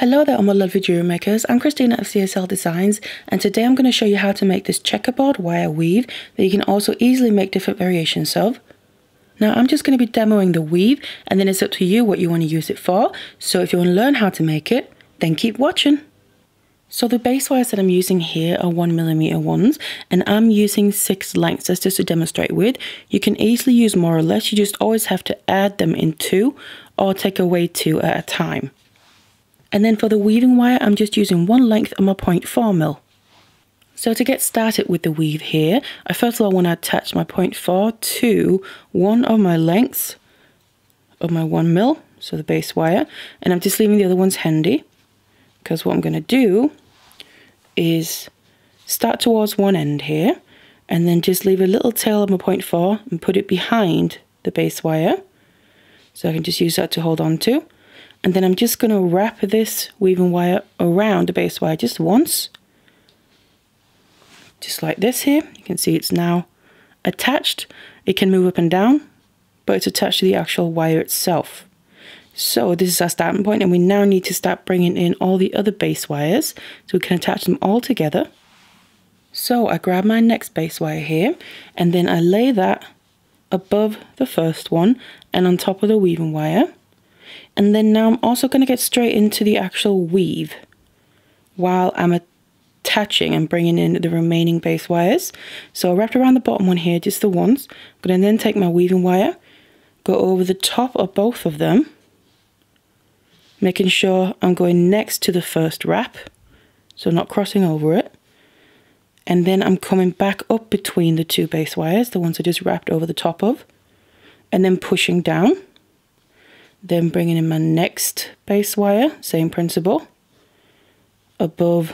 Hello there, all my lovely jewelry makers. I'm Christina of CSLdesigns, and today I'm going to show you how to make this checkerboard wire weave that you can also easily make different variations of. Now I'm just going to be demoing the weave, and then it's up to you what you want to use it for. So if you want to learn how to make it, then keep watching. So the base wires that I'm using here are 1mm ones, and I'm using 6 lengths. That's just to demonstrate with. You can easily use more or less. You just always have to add them in 2 or take away 2 at a time. And then for the weaving wire, I'm just using 1 length of my 0.4mm. So to get started with the weave here, I first of all want to attach my 0.4 to one of my lengths of my 1mm, so the base wire, and I'm just leaving the other ones handy, because what I'm going to do is start towards one end here, and then just leave a little tail of my 0.4 and put it behind the base wire, so I can just use that to hold on to. And then I'm just going to wrap this weaving wire around the base wire just once. Just like this here. You can see it's now attached. It can move up and down, but it's attached to the actual wire itself. So this is our starting point, and we now need to start bringing in all the other base wires so we can attach them all together. So I grab my next base wire here, and then I lay that above the first one and on top of the weaving wire. And then now I'm also going to get straight into the actual weave while I'm attaching and bringing in the remaining base wires. So I wrapped around the bottom one here, just the once. I'm going to then take my weaving wire, go over the top of both of them, making sure I'm going next to the first wrap, so not crossing over it. And then I'm coming back up between the 2 base wires, the ones I just wrapped over the top of, and then pushing down. Then bringing in my next base wire, same principle, above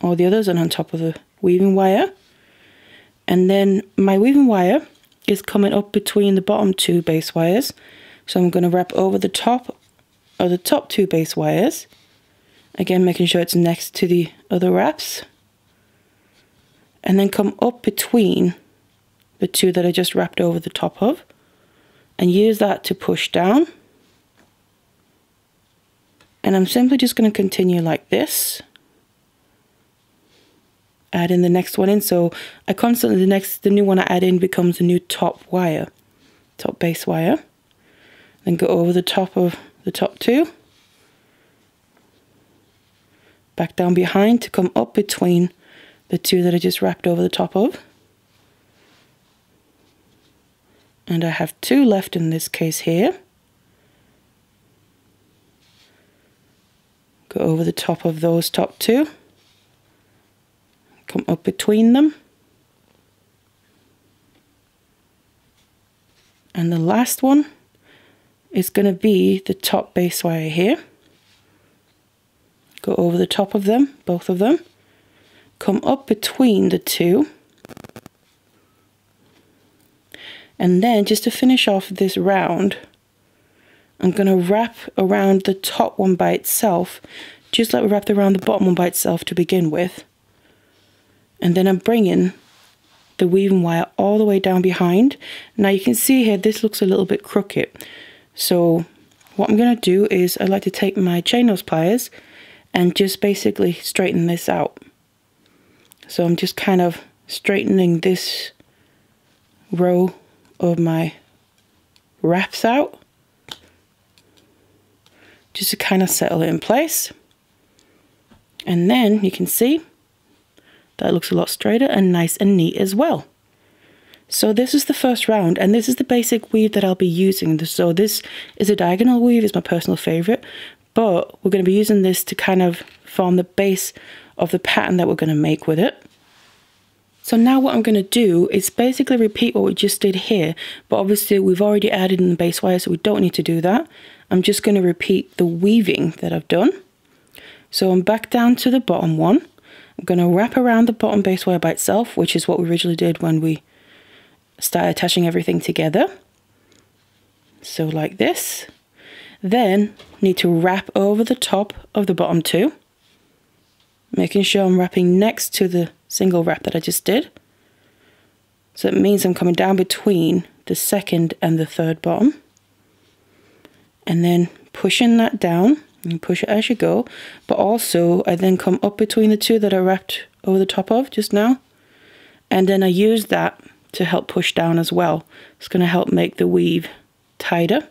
all the others and on top of the weaving wire. And then my weaving wire is coming up between the bottom 2 base wires. So I'm going to wrap over the top of the top 2 base wires. Again, making sure it's next to the other wraps. And then come up between the 2 that I just wrapped over the top of. And use that to push down. And I'm simply just going to continue like this. Add in the next one in. So I constantly, the new one I add in becomes the new top wire, top base wire. Then go over the top of the top 2. Back down behind to come up between the 2 that I just wrapped over the top of. And I have 2 left in this case here. Go over the top of those top 2, come up between them, and the last one is going to be the top base wire here. Go over the top of them, both of them, come up between the 2, and then just to finish off this round, I'm going to wrap around the top one by itself, just like we wrapped around the bottom one by itself to begin with. And then I'm bringing the weaving wire all the way down behind. Now you can see here, this looks a little bit crooked. So what I'm going to do is I like to take my chain nose pliers and just basically straighten this out. So I'm just kind of straightening this row of my wraps out, just to kind of settle it in place. And then you can see that looks a lot straighter and nice and neat as well. So this is the first round, and this is the basic weave that I'll be using. So this is a diagonal weave, it's my personal favorite, but we're going to be using this to kind of form the base of the pattern that we're going to make with it. So now what I'm going to do is basically repeat what we just did here, but obviously we've already added in the base wire, so we don't need to do that. I'm just going to repeat the weaving that I've done. So I'm back down to the bottom one. I'm going to wrap around the bottom base wire by itself, which is what we originally did when we started attaching everything together. So like this. Then need to wrap over the top of the bottom 2, making sure I'm wrapping next to the single wrap that I just did. So it means I'm coming down between the second and the third bottom. And then pushing that down and push it as you go. But also I then come up between the two that I wrapped over the top of just now, and then I use that to help push down as well. It's going to help make the weave tighter.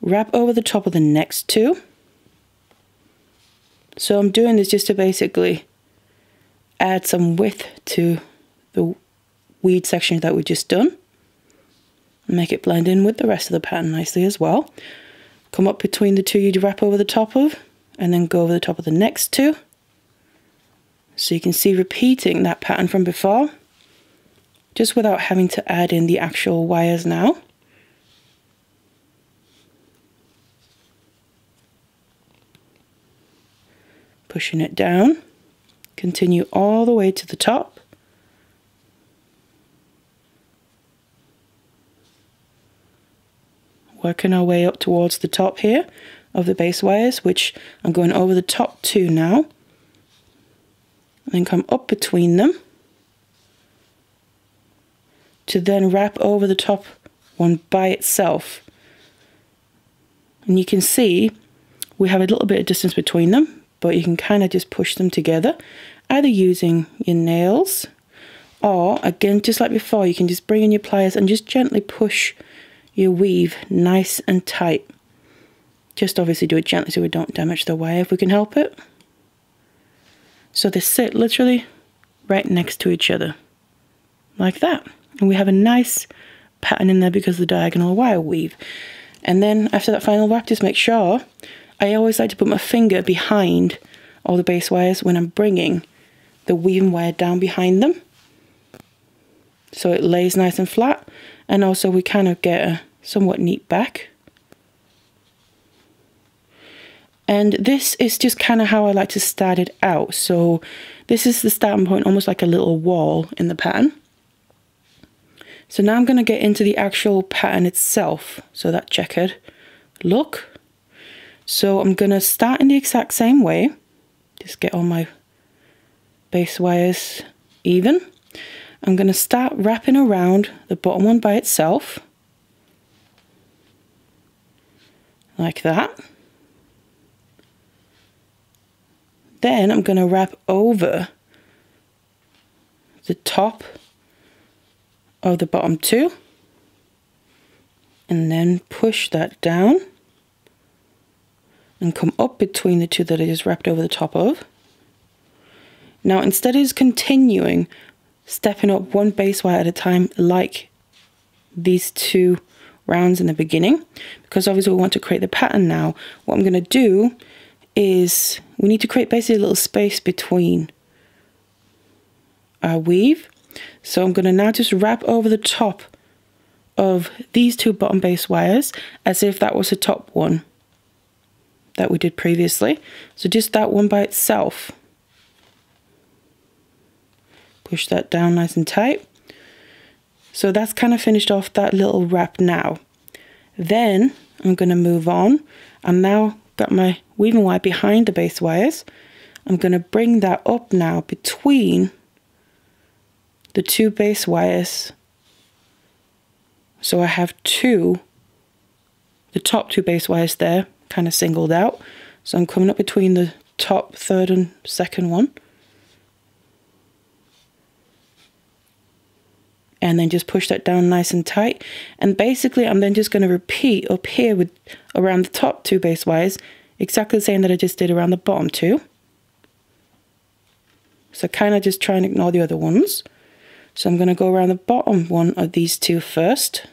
Wrap over the top of the next two. So I'm doing this just to basically add some width to the weed section that we've just done. Make it blend in with the rest of the pattern nicely as well. Come up between the two you wrap over the top of, and then go over the top of the next two. So you can see repeating that pattern from before, just without having to add in the actual wires now. Pushing it down, continue all the way to the top. Working our way up towards the top here of the base wires, which I'm going over the top two now. And then come up between them to then wrap over the top one by itself. And you can see we have a little bit of distance between them, but you can kind of just push them together, either using your nails, or again, just like before, you can just bring in your pliers and just gently push your weave nice and tight. Just obviously do it gently so we don't damage the wire if we can help it. So they sit literally right next to each other, like that. And we have a nice pattern in there because of the diagonal wire weave. And then after that final wrap, just make sure, I always like to put my finger behind all the base wires when I'm bringing the weaving wire down behind them, so it lays nice and flat, and also we kind of get a somewhat neat back. And this is just kind of how I like to start it out. So this is the starting point, almost like a little wall in the pattern. So now I'm going to get into the actual pattern itself, so that checkered look. So I'm going to start in the exact same way, just get all my base wires even. I'm going to start wrapping around the bottom one by itself, like that. Then I'm going to wrap over the top of the bottom two, and then push that down and come up between the two that I just wrapped over the top of. Now, instead of just continuing stepping up one base wire at a time like these two rounds in the beginning, because obviously we want to create the pattern now, what I'm going to do is we need to create basically a little space between our weave. So I'm going to now just wrap over the top of these two bottom base wires as if that was the top one that we did previously. So just that one by itself. Push that down nice and tight. So that's kind of finished off that little wrap now. Then I'm going to move on. I'm now got my weaving wire behind the base wires. I'm going to bring that up now between the two base wires. So I have the top two base wires there, kind of singled out. So I'm coming up between the top third and second one. And then just push that down nice and tight. And basically I'm then just going to repeat up here with around the top two base wires, exactly the same that I just did around the bottom two. So kind of just try and ignore the other ones. So I'm going to go around the bottom one of these two first.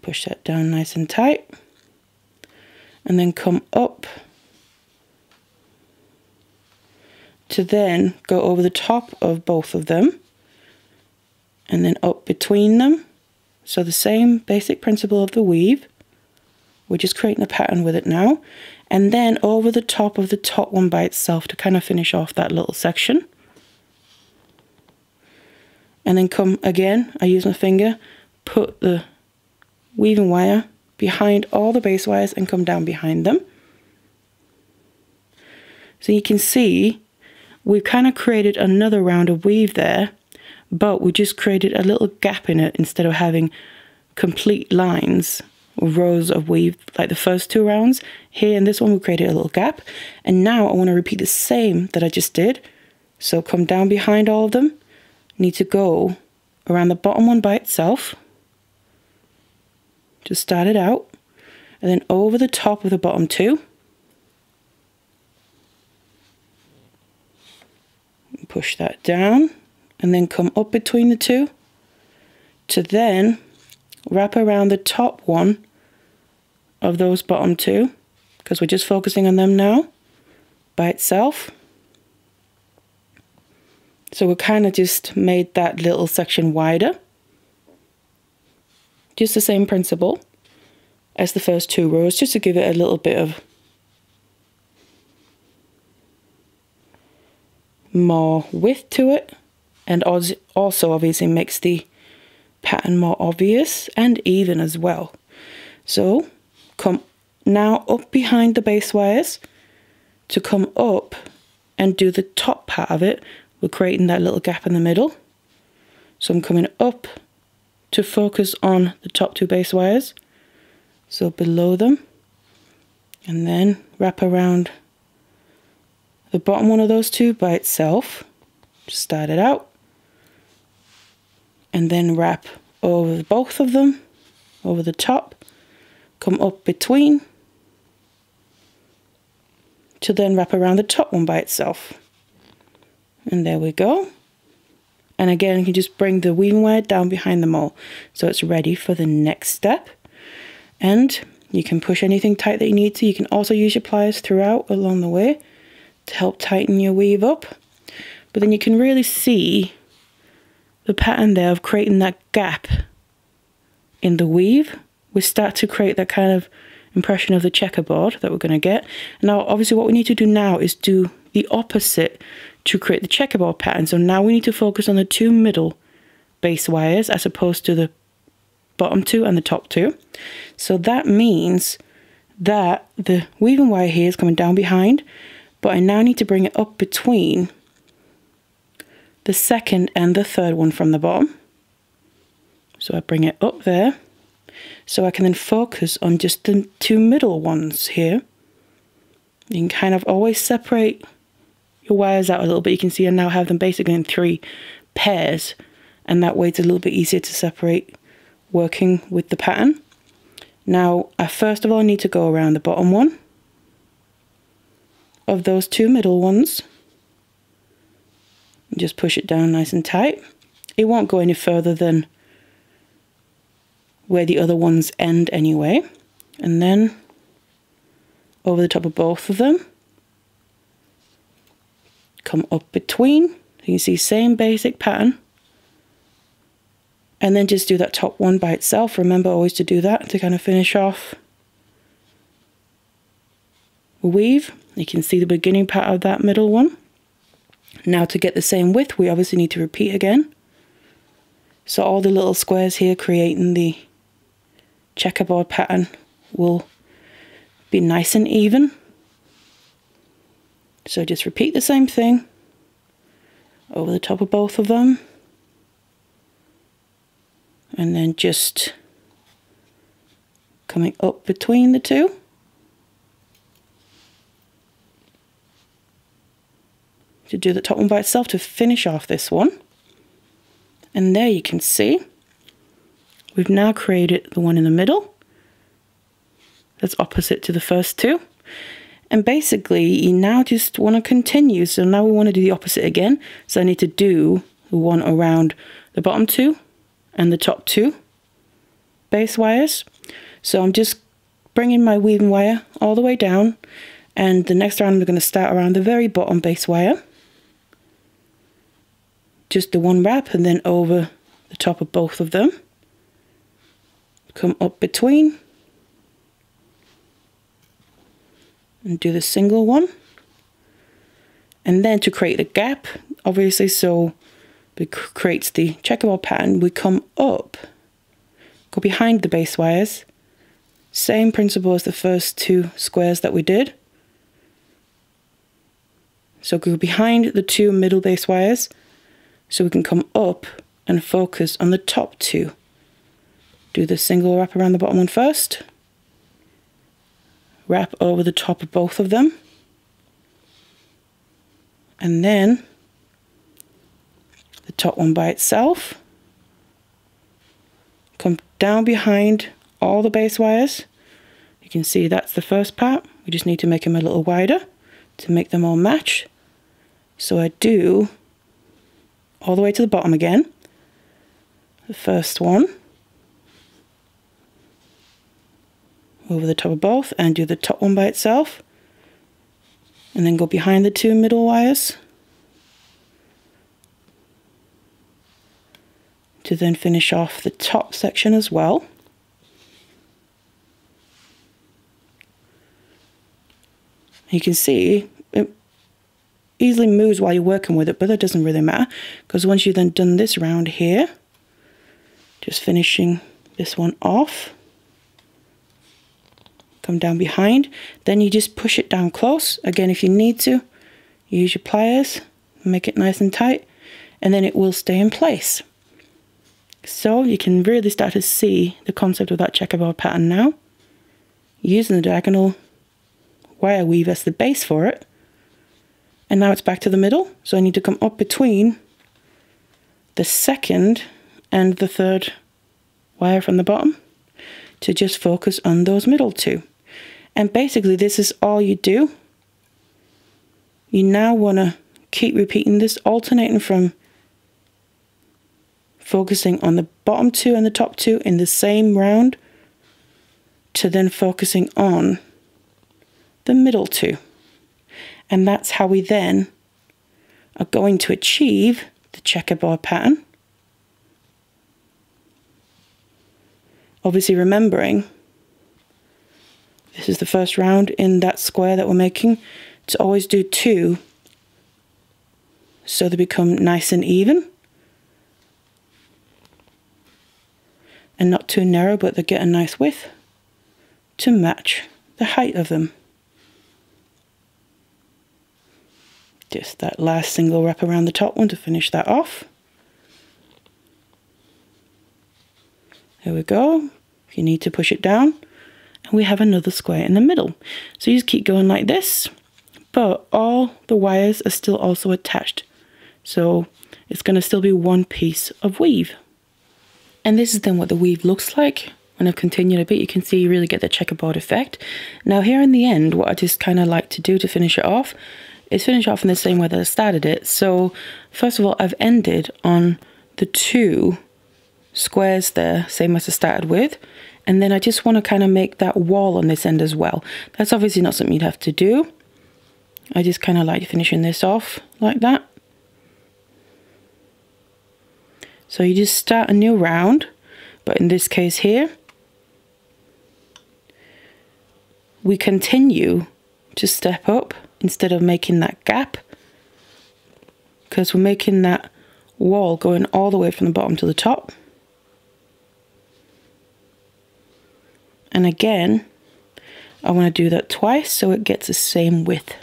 Push that down nice and tight. And then come up to then go over the top of both of them. And then up between them. So the same basic principle of the weave. We're just creating a pattern with it now. And then over the top of the top one by itself to kind of finish off that little section. And then come again, I use my finger, put the weaving wire behind all the base wires and come down behind them. So you can see we've kind of created another round of weave there, but we just created a little gap in it instead of having complete lines or rows of weave like the first 2 rounds. Here in this one we created a little gap, and now I want to repeat the same that I just did. So come down behind all of them, need to go around the bottom one by itself, just start it out, and then over the top of the bottom 2, push that down, and then come up between the 2 to then wrap around the top one of those bottom 2, because we're just focusing on them now by itself. So we kind of just made that little section wider. Just the same principle as the first 2 rows, just to give it a little bit of more width to it, and also obviously makes the pattern more obvious and even as well. So come now up behind the base wires to come up and do the top part of it. We're creating that little gap in the middle. So I'm coming up to focus on the top 2 base wires, so below them, and then wrap around the bottom one of those 2 by itself. Just start it out, and then wrap over both of them, over the top, come up between, to then wrap around the top one by itself. And there we go. And again, you can just bring the weaving wire down behind them all, so it's ready for the next step. And you can push anything tight that you need to. You can also use your pliers throughout along the way to help tighten your weave up. But then you can really see the pattern there of creating that gap in the weave. We start to create that kind of impression of the checkerboard that we're going to get. And now obviously what we need to do now is do the opposite to create the checkerboard pattern. So now we need to focus on the 2 middle base wires as opposed to the bottom 2 and the top 2. So that means that the weaving wire here is coming down behind, but I now need to bring it up between the 2nd and the 3rd one from the bottom. So I bring it up there, so I can then focus on just the 2 middle ones here. You can kind of always separate your wires out a little bit. You can see I now have them basically in 3 pairs, and that way it's a little bit easier to separate working with the pattern. Now I first of all need to go around the bottom one of those 2 middle ones and just push it down nice and tight. It won't go any further than where the other ones end anyway. And then over the top of both of them, come up between. You can see same basic pattern, and then just do that top one by itself. Remember always to do that to kind of finish off the weave. You can see the beginning part of that middle one. Now to get the same width, we obviously need to repeat again. So all the little squares here creating the checkerboard pattern will be nice and even. So just repeat the same thing over the top of both of them, and then just coming up between the 2. To do the top one by itself to finish off this one. And there you can see we've now created the one in the middle that's opposite to the first 2. And basically you now just want to continue. So now we want to do the opposite again. So I need to do the one around the bottom 2 and the top 2 base wires. So I'm just bringing my weaving wire all the way down, and the next round we're going to start around the very bottom base wire. Just the one wrap, and then over the top of both of them. Come up between and do the single one. And then to create the gap, obviously, so it creates the checkerboard pattern, we come up, go behind the base wires. Same principle as the first 2 squares that we did. So go behind the 2 middle base wires, so we can come up and focus on the top 2 do the single wrap around the bottom one first. Wrap over the top of both of them. And then the top one by itself. Come down behind all the base wires. You can see that's the first part. We just need to make them a little wider to make them all match. So I do all the way to the bottom again. The first one over the top of both, and do the top one by itself, and then go behind the two middle wires to then finish off the top section as well. You can see it easily moves while you're working with it, but that doesn't really matter, because once you've then done this round here, just finishing this one off, come down behind, then you just push it down close. Again, if you need to, use your pliers, make it nice and tight, and then it will stay in place. So you can really start to see the concept of that checkerboard pattern now, using the diagonal wire weave as the base for it. And now it's back to the middle, so I need to come up between the second and the third wire from the bottom to just focus on those middle two. And basically this is all you do. You now want to keep repeating this, alternating from focusing on the bottom two and the top two in the same round to then focusing on the middle two. And that's how we then are going to achieve the checkerboard pattern. Obviously remembering this is the first round in that square that we're making, to always do two so they become nice and even. And not too narrow, but they get a nice width to match the height of them. Just that last single wrap around the top one to finish that off. There we go. If you need to push it down, and we have another square in the middle. So you just keep going like this, but all the wires are still also attached. So it's going to still be one piece of weave. And this is then what the weave looks like. When I've continued a bit, you can see you really get the checkerboard effect. Now here in the end, what I just kind of like to do to finish it off is finish off in the same way that I started it. So first of all, I've ended on the two squares there, same as I started with. And then I just want to kind of make that wall on this end as well. That's obviously not something you'd have to do. I just kind of like finishing this off like that. So you just start a new round, but in this case here, we continue to step up instead of making that gap, because we're making that wall going all the way from the bottom to the top. And again, I want to do that twice so it gets the same width.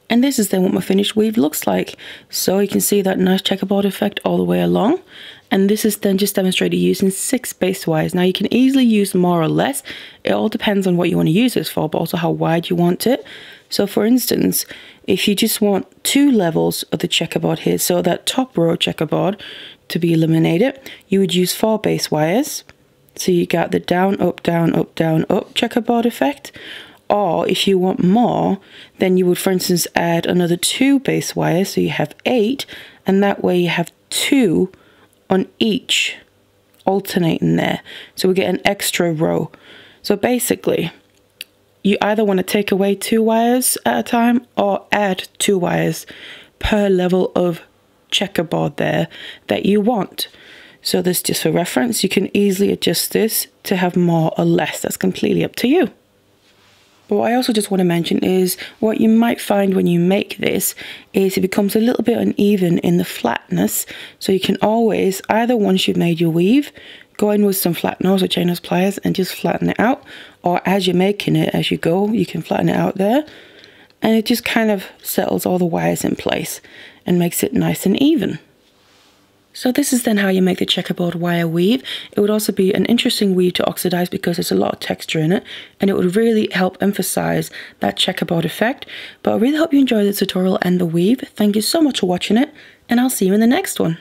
And this is then what my finished weave looks like. So you can see that nice checkerboard effect all the way along. And this is then just demonstrated using 6 base wires. Now you can easily use more or less. It all depends on what you want to use this for, but also how wide you want it. So for instance, if you just want 2 levels of the checkerboard here, so that top row checkerboard to be eliminated, you would use 4 base wires. So you got the down, up, down, up, down, up checkerboard effect. Or if you want more, then you would, for instance, add another 2 base wires, so you have 8, and that way you have 2 on each alternating there. So we get an extra row. So basically, you either want to take away 2 wires at a time or add 2 wires per level of checkerboard there that you want. So this, just for reference, you can easily adjust this to have more or less. That's completely up to you. But what I also just want to mention is what you might find when you make this is it becomes a little bit uneven in the flatness. So you can always, either once you've made your weave, go in with some flat nose or chain nose pliers and just flatten it out. Or as you're making it, as you go, you can flatten it out there. And it just kind of settles all the wires in place and makes it nice and even. So this is then how you make the checkerboard wire weave. It would also be an interesting weave to oxidize because there's a lot of texture in it, and it would really help emphasize that checkerboard effect. But I really hope you enjoyed the tutorial and the weave. Thank you so much for watching it, and I'll see you in the next one.